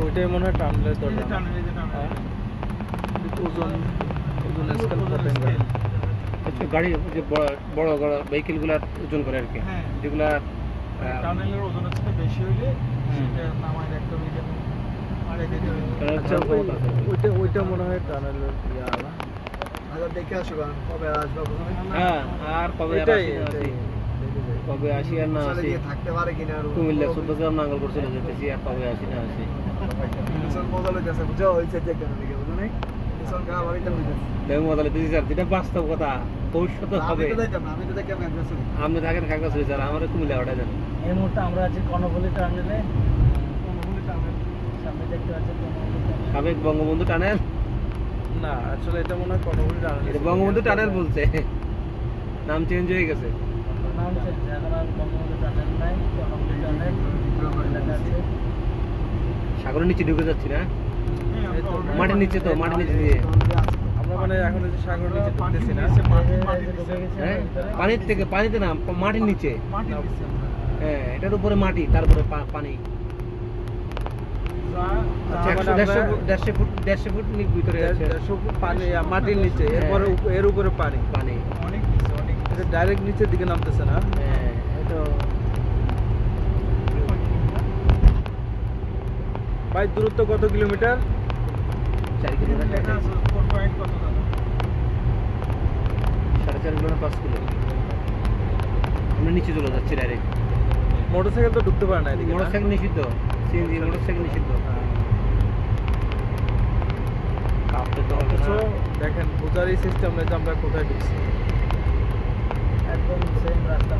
ওইটাই মনে হয় টানেলের দরজা। ওজন স্কেল পটেঙ্গার গাড়ি যে বড় বড় ভেহিকেলগুলার ওজন করে আর কি, যেগুলা টানেলের ওজন হচ্ছে বেশি হইলে সেটা নামায় একটা মিডিয়াম। আচ্ছা ওইটা মনে হয় টানেলের ইয়া না। আচ্ছা দেখে আসো কবে আসবে। হ্যাঁ আর কবে আসি আর না আসি থাকতে পারে কিনা। কুমিল্লা 14 নাঙ্গল করে চলে যেতেছি, আর কবে আসি না আসি। মজা লাগতেছে বুঝা হয়েছে দেখে নাকি বুঝো নাই মজা লাগতেছি স্যার, যেটা বাস্তব কথা ভবিষ্যতে হবে। আপনি থাকেন খাগড়াছড়ি স্যার, আমার কুমিল্লা ওটা জানেন। এই মুহূর্তে আমরা আছি কর্ণফুলী টানেলে। সামনে দেখতে পাচ্ছেন সাবেক বঙ্গবন্ধু টানেল। না আসলে এটা মনে হয় কর্ণফুলী টানেল। এটা বঙ্গবন্ধু টানেল বলছে, নাম চেঞ্জ হয়ে গেছে। নাম চেঞ্জ, এখন আর বঙ্গবন্ধু টানেল নাই, কর্ণফুলী টানেল লেখা আছে। সাগরের নিচে ঢুকে যাচ্ছি না, মাটির নিচে তো, মাটির নিচে দিয়ে আমরা মানে এখন যে সাগরের নিচে ঢুকতেছি না, পানির থেকে, পানিতে না মাটির নিচে। হ্যাঁ এটার উপরে মাটি, তারপরে পানি। 150 ফুট ভিতরে আছে, 150 ফুট পানি মাটির নিচে, এরপরে এর উপরে পানি। পানি অনেক নিচে, অনেক এটা ডাইরেক্ট নিচের দিকে নামতেছে না। হ্যাঁ এটা ভাই দূরত্ব কত কিলোমিটার? 4 kilometre, 4.5 kilometre, 5 kilo. আমরা নিচে চলে যাচ্ছি ডাইরেক্ট। মোটরসাইকেল তো ঢুকতে পারে না এদিকে। মোটরসাইকেল নিষিদ্ধ, সিএনজি মোটরসাইকেল নিষিদ্ধ। দেখেন বোঝারই সিস্টেম নেই যে আমরা কোথায় ঢুকছি। একদম সেম রাস্তা।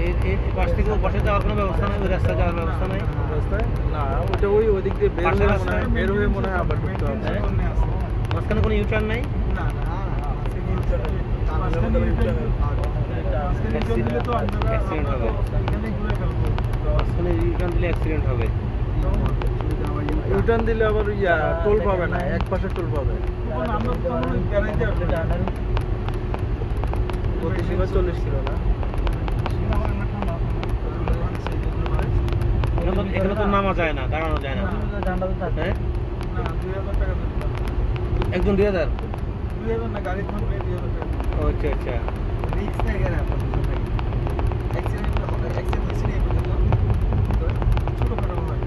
এই পাশ থেকে পাশে যাওয়ার কোনো ব্যবস্থা নেই, ওই রাস্তা যাওয়ার ব্যবস্থা নেই। রাস্তায় না, ওটা ওই দিক দিয়ে বের হয়ে মনে হয় আবার ঢুকতে হবে। মাঝখানে কোনো ইউটার্ন নাই। না না অ্যাক্সিডেন্ট হবে, মাঝখানে ইউটার্ন দিলে অ্যাক্সিডেন্ট হবে। ইউটার্ন দিলে আবার টোল পাবে না, এক পাশে টোল পাবে। গতিসীমা 40 ছিল না। এখানে তো নামা যায় না, দাঁড়ানো যায় না। হ্যাঁ একজন 2000 না গাড়ি থাকলে 2000 টাকা। আচ্ছা আচ্ছা, রিস্ক নাই কেন অ্যাক্সিডেন্ট হবে, অ্যাক্সিডেন্ট হয়েছিল এই পর্যন্ত ছোটখাটো হয়।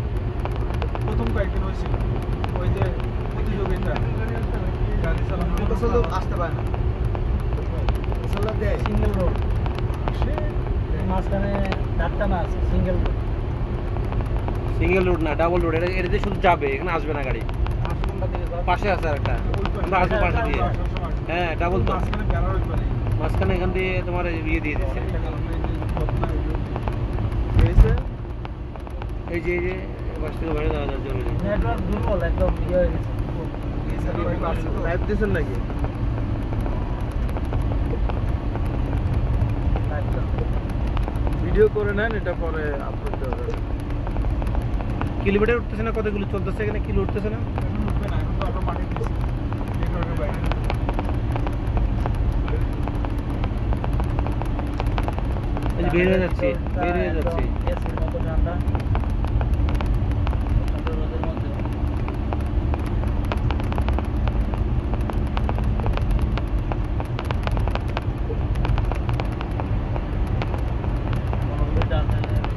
প্রথম কয়েকদিন হয়েছিল ওই যে প্রতিযোগিতা গাড়ি চালানো, মোটরসাইকেল আসতে পারে না, মোটরসাইকেল দেয় সিঙ্গেল রোড আসে, মাঝখানে ডাক্তার না আছে, সিঙ্গেল রোড। সিঙ্গেল রোড না, ডাবল রোড। এটাতে শুধু যাবে, এখানে আসবে না গাড়ি। পাশে আছে আরেকটা, আমরা আসবো পাশে দিয়ে। হ্যাঁ ডাবল তো, মাঝখানে এখান দিয়ে তোমার ইয়ে দিয়ে দিচ্ছে। এই যে বাস থেকে বাইরে যাওয়া যাওয়া জরুরি। নেটওয়ার্ক দুর্বল একদম, ইয়ে হয়ে গেছে। লাইভ দিয়েছেন নাকি? ভিডিও করে নেন, এটা পরে আপলোড দেওয়া যাবে। কিলোমিটার উঠতেছে না, কতগুলো চলতেছে এখানে, কিলো উঠতেছে না। বের হয়ে যাচ্ছে, বের হয়ে যাচ্ছে।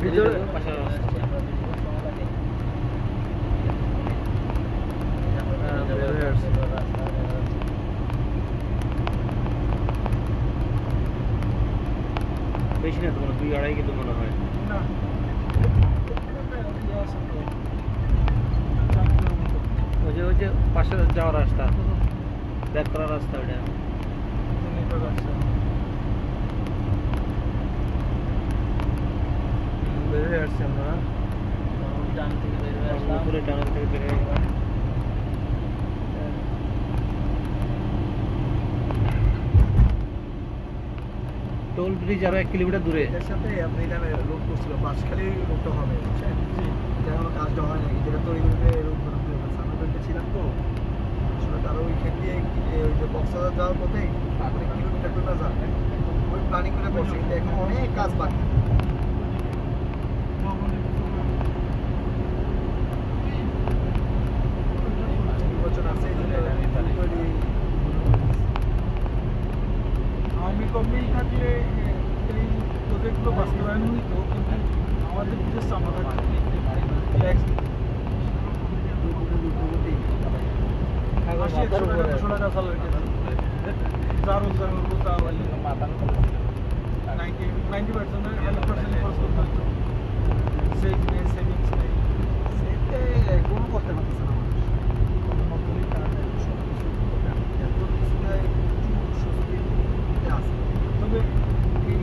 ভিতরে পাশে বেশি না তো, 2-2.5 কিন্তু মনে হয়। ওই যে পাশে যাওয়ার রাস্তা, ব্যাক করার রাস্তা, ওইটা বের হয়ে আসছি আমরা। টান থেকে বের হয়ে আসলাম, টানেল থেকে বের হয়ে গেলাম। টোল ব্রিজ আরো 1 কিলোমিটার দূরে। এর সাথে আপনি এখানে রোড করছিল, বাসখালী রোডটা হবে, বুঝছেন? যেমন কাজটা হয় নাকি, যেটা তৈরি করতে রোড বানাতে হবে। সামনে ছিলাম তো আসলে, তারা ওইখান দিয়ে ওই যে কক্সবাজার যাওয়ার পথে অনেক কিলোমিটার করে যায়, ওই প্ল্যানিং করে করছে, কিন্তু এখন অনেক কাজ বাকি। প্রকল্পগুলো বাস্তবায়ন হইতো, কিন্তু আমাদের যে চামড়া থাকতো ট্যাক্স 80-100 টাকা 200 টাকা স্যালারি যা রোজগার করবো তা 90% খরচ করতে হতো। সেভ নেই, সেভিংস নেই, কোনো করতে পারতেছে না মানুষ। তবে এই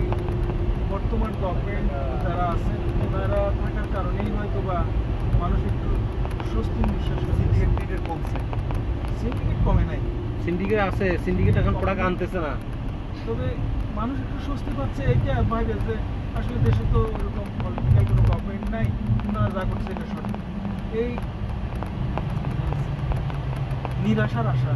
বর্তমান গভর্নমেন্ট যারা আছেন ওনারা থাকার কারণেই হয়তো বা মানুষ একটু স্বস্তি নিঃশ্বাস সিন্ডিকেট কমছে, সিন্ডিকেট কমে নাই, সিন্ডিকেট আছে, সিন্ডিকেট এখন প্রোডাক্ট আনতেছে না। তবে মানুষ একটু স্বস্তি পাচ্ছে এইটা ভাবে যে আসলে দেশে তো ওরকম পলিটিক্যাল কোনো গভর্নমেন্ট নাই, ওনারা যা করছে এটা সঠিক। এই নিরাশার আশা